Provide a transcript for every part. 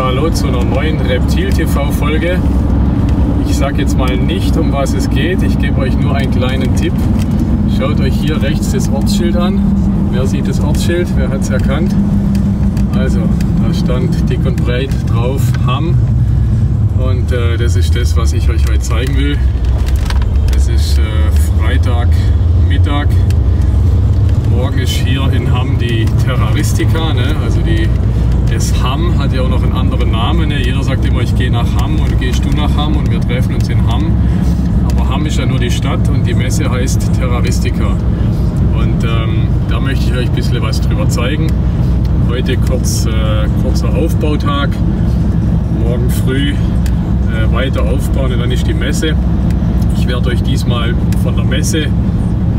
hallo zu einer neuen Reptil-TV-Folge. Ich sage jetzt mal nicht, um was es geht. Ich gebe euch nur einen kleinen Tipp. Schaut euch hier rechts das Ortsschild an. Wer sieht das Ortsschild? Wer hat es erkannt? Also, da stand dick und breit drauf Hamm. Und das ist das, was ich euch heute zeigen will. Es ist Freitagmittag. Morgen ist hier in Hamm die Terraristica, ne? Also das Hamm hat ja auch noch einen anderen Namen. Ne? Jeder sagt immer, ich gehe nach Hamm und gehst du nach Hamm und wir treffen uns in Hamm. Aber Hamm ist ja nur die Stadt und die Messe heißt Terraristica. Und da möchte ich euch ein bisschen was drüber zeigen. Heute kurzer Aufbautag. Morgen früh weiter aufbauen und dann ist die Messe. Ich werde euch diesmal von der Messe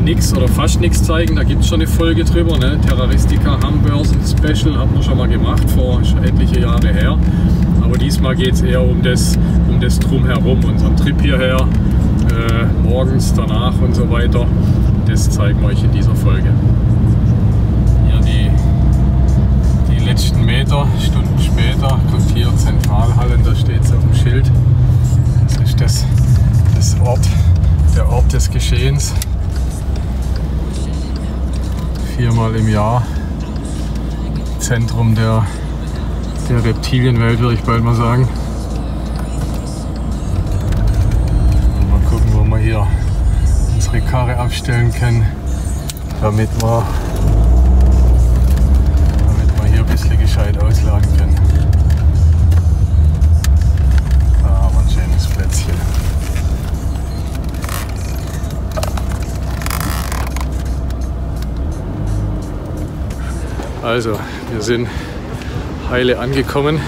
nichts oder fast nichts zeigen, da gibt es schon eine Folge drüber. Ne? Terraristica Hamm Börsen Special hat man schon mal gemacht, vor schon etliche Jahre her. Aber diesmal geht es eher um das Drumherum, unseren Trip hierher, morgens, danach und so weiter. Das zeigen wir euch in dieser Folge. Hier die letzten Meter, Stunden später, kommt hier Zentralhallen, da steht es auf dem Schild. Das ist der Ort des Geschehens. 4-mal im Jahr Zentrum der Reptilienwelt, würde ich bald mal sagen. Und mal gucken, wo wir hier unsere Karre abstellen können, damit wir hier ein bisschen gescheit ausladen können. Da haben wir ein schönes Plätzchen. Also, wir sind heile angekommen.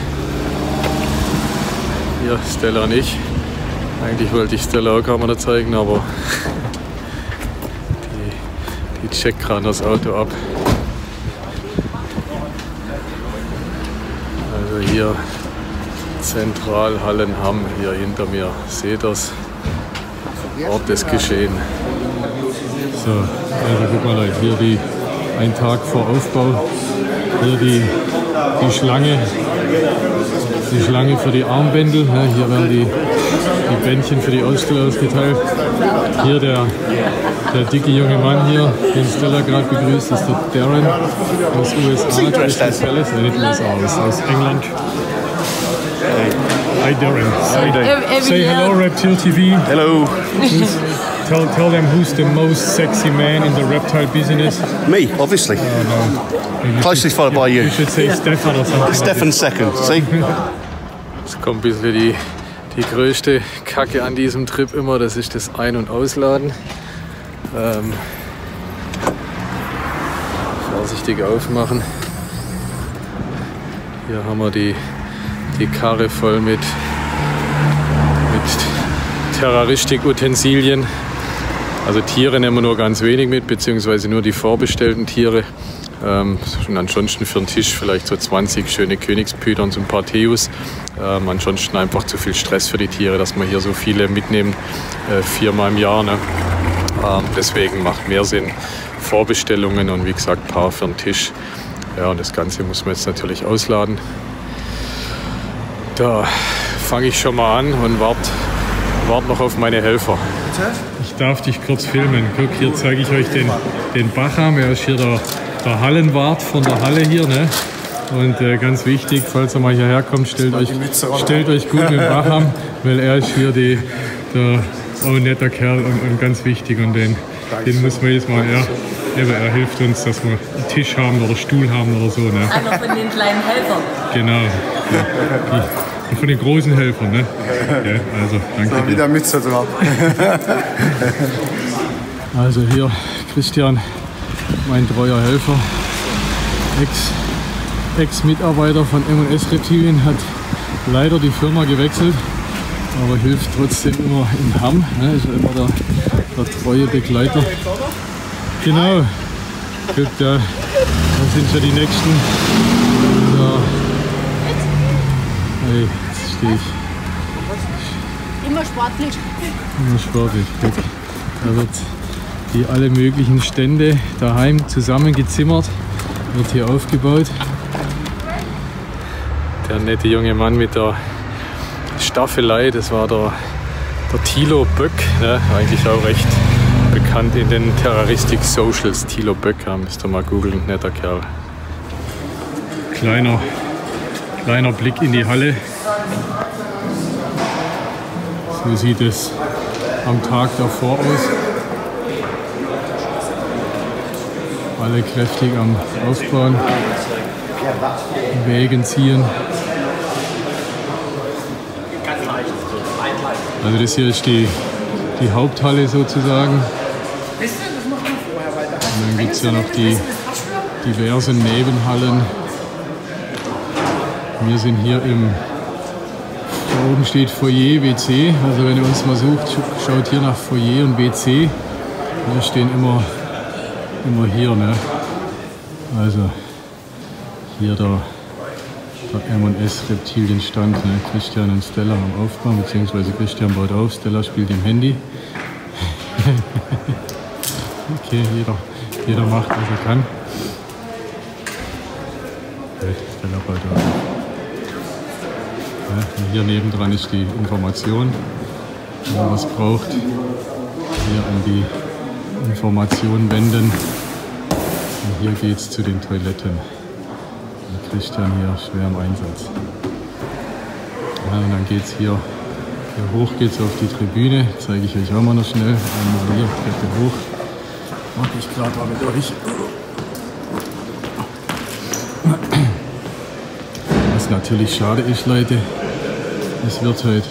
Hier Stella und ich. Eigentlich wollte ich Stella auch kaum mal zeigen, aber die checkt gerade das Auto ab. Also hier Zentralhallen Hamm, hier hinter mir. Seht das? Ort des Geschehens. So, also guck mal Leute, hier ein Tag vor Aufbau. Hier die Schlange für die Armbändel. Ja, hier werden die Bändchen für die Aussteller ausgeteilt. Hier der dicke junge Mann hier, den Stella gerade begrüßt, ist der Darren aus USA. Nicht USA, aus England. Hi Darren. Say hello Reptile TV. Hello. Tell them who's the most sexy man in the reptile business. Me, obviously. No. Closely followed by you. You should say Stefan or something. Stefan second, see? Es kommt ein bisschen die größte Kacke an diesem Trip immer, das ist das Ein- und Ausladen. Vorsichtig aufmachen. Hier haben wir die Karre voll mit Terraristik-Utensilien. Also Tiere nehmen wir nur ganz wenig mit, beziehungsweise nur die vorbestellten Tiere. Und ansonsten für den Tisch vielleicht so 20 schöne Königspython und so ein paar Theus. Ansonsten einfach zu viel Stress für die Tiere, dass wir hier so viele mitnehmen, 4-mal im Jahr. Ne? Deswegen macht mehr Sinn Vorbestellungen und wie gesagt ein paar für den Tisch. Ja, und das Ganze muss man jetzt natürlich ausladen. Da fange ich schon mal an und warte noch auf meine Helfer. Ich darf dich kurz filmen. Guck, hier zeige ich euch den Bacham. Er ist hier der Hallenwart von der Halle hier. Ne? Und ganz wichtig, falls ihr mal hierher kommt, stellt euch gut mit Bacham, weil er ist hier ein netter Kerl und ganz wichtig. Und den muss man jetzt mal, er hilft uns, dass wir einen Tisch haben oder Stuhl haben oder so. Ne? Einer von den kleinen Helfern. Genau. Ja. Von den großen Helfern, ne? Ja, also, danke. Wieder Mütze drauf. Also hier Christian, mein treuer Helfer, Ex-Mitarbeiter von M&S Reptilien, hat leider die Firma gewechselt, aber hilft trotzdem immer in Hamm, ne? Ist ja immer der treue Begleiter. Genau, gut, da sind schon die nächsten. So. Hey, jetzt stehe ich. Immer sportlich. Immer sportlich. Guck. Da wird alle möglichen Stände daheim zusammengezimmert, wird hier aufgebaut. Der nette junge Mann mit der Staffelei, das war der Thilo Böck, ne? Eigentlich auch recht bekannt in den Terroristic Socials. Thilo Böck, müsst ihr mal googeln, netter Kerl. Kleiner Blick in die Halle. So sieht es am Tag davor aus. Alle kräftig am Aufbauen, Wägen ziehen. Also das hier ist die Haupthalle sozusagen. Und dann gibt es ja noch die diversen Nebenhallen. Wir sind hier da oben steht Foyer, WC. Also wenn ihr uns mal sucht, schaut hier nach Foyer und WC. Wir stehen immer hier, ne? Also hier der M&S Reptilienstand, ne? Christian und Stella am Aufbau, beziehungsweise Christian baut auf, Stella spielt im Handy. Okay, jeder macht, was er kann. Okay, Stella baut auf. Ja, hier nebendran ist die Information, wenn man was braucht. Hier an die Information wenden. Und hier geht es zu den Toiletten. Und Christian hier schwer im Einsatz. Ja, und dann geht es hier hoch, geht's auf die Tribüne. Zeige ich euch auch mal noch schnell. Einmal hier, Treppe hoch. Mache ich gerade mal mit euch. Was natürlich schade ist, Leute, es wird halt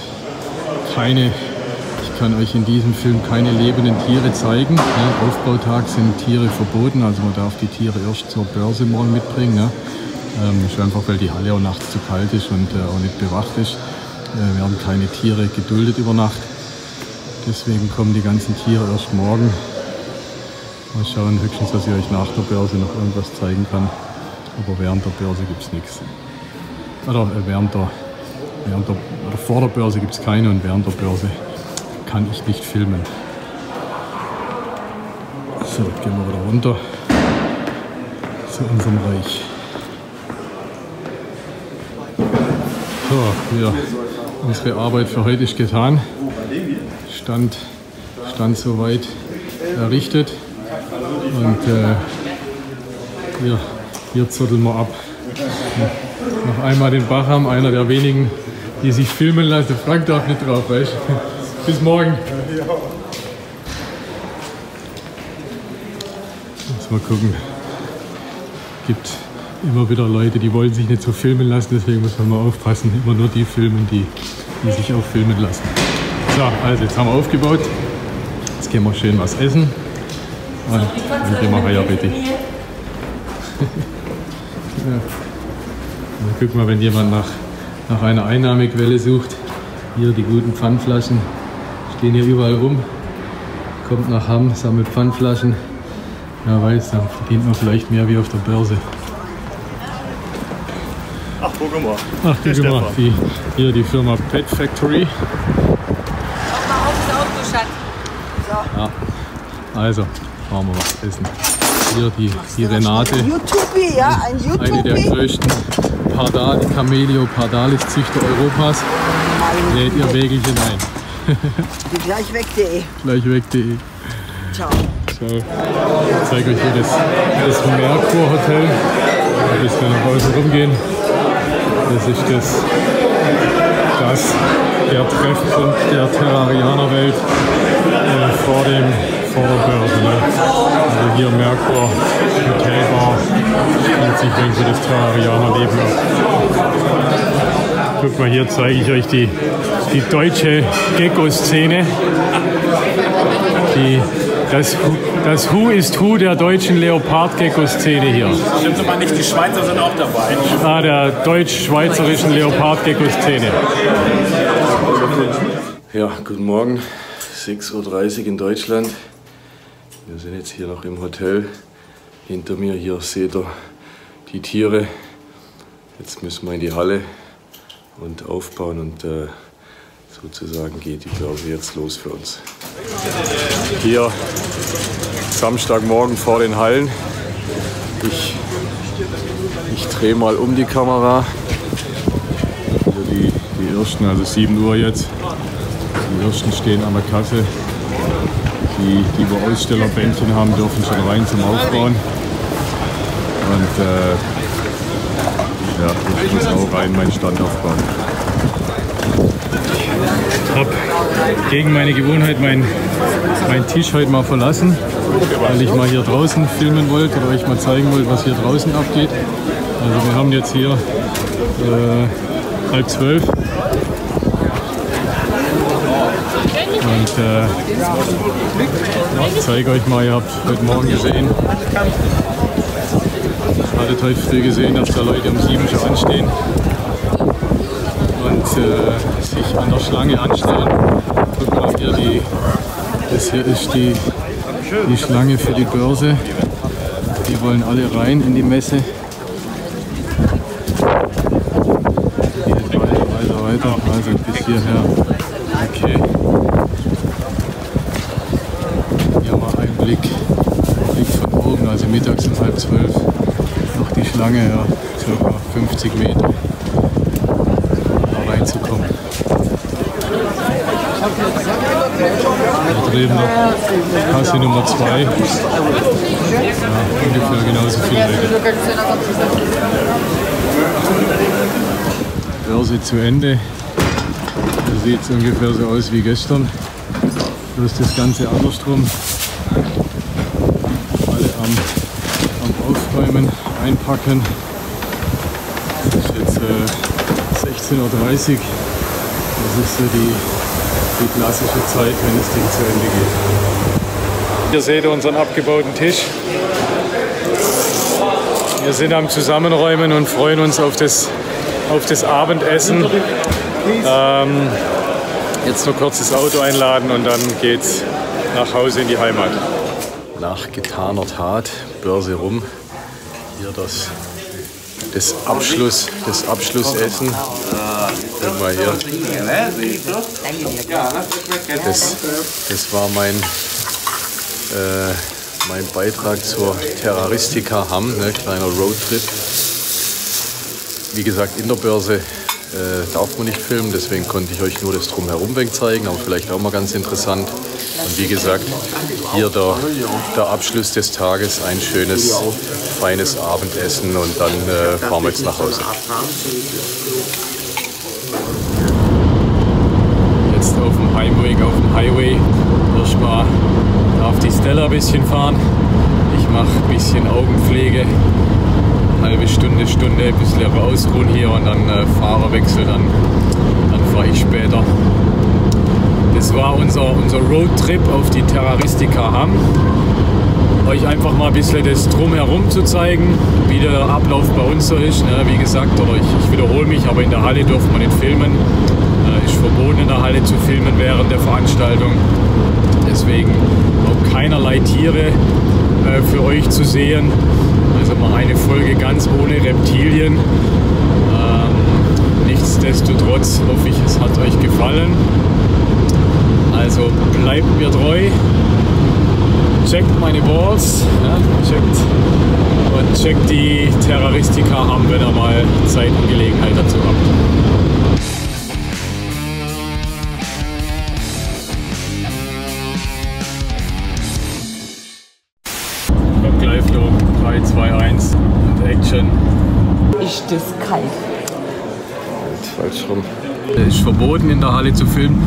ich kann euch in diesem Film keine lebenden Tiere zeigen. Ja, Aufbautag sind Tiere verboten, also man darf die Tiere erst zur Börse morgen mitbringen. Ja. Ist einfach, weil die Halle auch nachts zu kalt ist und auch nicht bewacht ist. Werden keine Tiere geduldet über Nacht. Deswegen kommen die ganzen Tiere erst morgen. Mal schauen, höchstens, dass ich euch nach der Börse noch irgendwas zeigen kann. Aber während der Börse gibt es nichts. Oder vor der Börse gibt es keine und während der Börse kann ich nicht filmen. So, gehen wir wieder runter zu unserem Reich. So, ja, unsere Arbeit für heute ist getan. Stand soweit errichtet. Und hier zotteln wir ab. Noch einmal den Bacham, einer der wenigen, die sich filmen lassen. Frank darf nicht drauf, weißt du? Bis morgen. Muss mal gucken. Gibt immer wieder Leute, die wollen sich nicht so filmen lassen, deswegen muss man mal aufpassen. Immer nur die filmen, die sich auch filmen lassen. So, also jetzt haben wir aufgebaut. Jetzt gehen wir schön was essen. Und dann gehen wir her, bitte. Ja. Dann gucken wir, wenn jemand nach einer Einnahmequelle sucht. Hier die guten Pfandflaschen stehen hier überall rum. Kommt nach Hamm, sammelt Pfandflaschen. Wer weiß, dann verdient man vielleicht mehr wie auf der Börse. Ach, guck mal. Ach, guck mal. Hier die Firma Pet Factory. Schau mal auf das Auto, Schatz. So. Ja, also fahren wir was essen. Hier die Renate, eine der größten Cameleo Pardalis-Züchter Europas, lädt ihr Wägelchen ein. Die gleichweg.de. Gleichweg.de. Ciao. Ciao. Ich zeige euch hier das Merkur Hotel. Ein bisschen nach außen rumgehen. Das ist der Treffpunkt der Terrarianerwelt vor der Börse. Ne? Also hier Merkur, Hotelbar, spielt sich wegen so das Terrarianerleben ab. Guck mal, hier zeige ich euch die deutsche Gecko-Szene. Das Who ist Who der deutschen Leopardgecko-Szene hier. Stimmt aber nicht, die Schweizer sind auch dabei. Der deutsch-schweizerischen Leopardgecko-Szene. Ja, guten Morgen. 6:30 Uhr in Deutschland. Wir sind jetzt hier noch im Hotel. Hinter mir hier seht ihr die Tiere. Jetzt müssen wir in die Halle und aufbauen und sozusagen geht die Börse jetzt los für uns. Hier Samstagmorgen vor den Hallen. Ich drehe mal um die Kamera. ersten, also 7 Uhr jetzt. Die ersten stehen an der Kasse. Die wo Ausstellerbändchen haben, dürfen schon rein zum Aufbauen. Und ja, ich muss auch rein meinen Stand aufbauen. Ich habe gegen meine Gewohnheit meinen Tisch heute mal verlassen, weil ich mal hier draußen filmen wollte oder euch mal zeigen wollte, was hier draußen abgeht. Also wir haben jetzt hier 11:30 und ich zeige euch mal, ihr habt heute Morgen gesehen, hattet heute früh gesehen, dass da Leute um 7 schon anstehen und sich an der Schlange anstellen. Guck mal hier, das hier ist die Schlange für die Börse. Die wollen alle rein in die Messe. Geht weiter, also bis hierher. Okay. Hier mal ein Blick von oben, also mittags um 11:30. Noch die Schlange, ja, ca. 50 Meter, da reinzukommen. Da drüben noch Kasse Nummer 2. Ja, ungefähr genauso viele Leute. Börse zu Ende. Da sieht es ungefähr so aus wie gestern. Bloß das Ganze andersrum. Alle am Aufräumen, einpacken. Es ist jetzt 16:30 Uhr. Das ist so die klassische Zeit, wenn das Ding zu Ende geht. Hier seht ihr unseren abgebauten Tisch. Wir sind am Zusammenräumen und freuen uns auf das Abendessen. Jetzt nur kurz das Auto einladen und dann geht's nach Hause in die Heimat. Nach getaner Tat, Börse rum. Hier das Abschlussessen. Guck mal hier. Das war mein Beitrag zur Terraristica Hamm, ne, kleiner Roadtrip. Wie gesagt, in der Börse darf man nicht filmen, deswegen konnte ich euch nur das Drumherum weg zeigen, aber vielleicht auch mal ganz interessant. Und wie gesagt, hier der Abschluss des Tages, ein schönes, feines Abendessen und dann fahren wir jetzt nach Hause. Jetzt auf dem Highway. Erstmal darf die Stella ein bisschen fahren. Ich mache ein bisschen Augenpflege. Halbe Stunde, ein bisschen ausruhen hier und dann Fahrerwechsel, dann fahre ich später. Das war unser Roadtrip auf die Terraristica Hamm. Euch einfach mal ein bisschen das Drumherum zu zeigen, wie der Ablauf bei uns so ist. Ne? Wie gesagt, oder ich wiederhole mich, aber in der Halle durfte man nicht filmen. Ist verboten in der Halle zu filmen während der Veranstaltung. Deswegen auch keinerlei Tiere für euch zu sehen. Also mal eine Folge ganz ohne Reptilien. Nichtsdestotrotz hoffe ich, es hat euch gefallen. Also bleibt mir treu. Checkt meine Balls. Ja, checkt die Terraristica Hamm, wenn ihr mal Zeit und Gelegenheit dazu habt. Gleich noch 3, 2, 1 und Action. Ist das kalt? Falsch rum. Es ist verboten in der Halle zu filmen.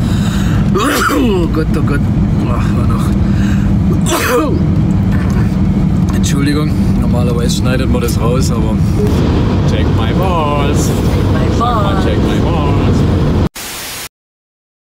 Oh Gott, oh Gott. Ach, war noch. Entschuldigung, normalerweise schneidet man das raus, aber check my balls. Check my balls. Check my balls.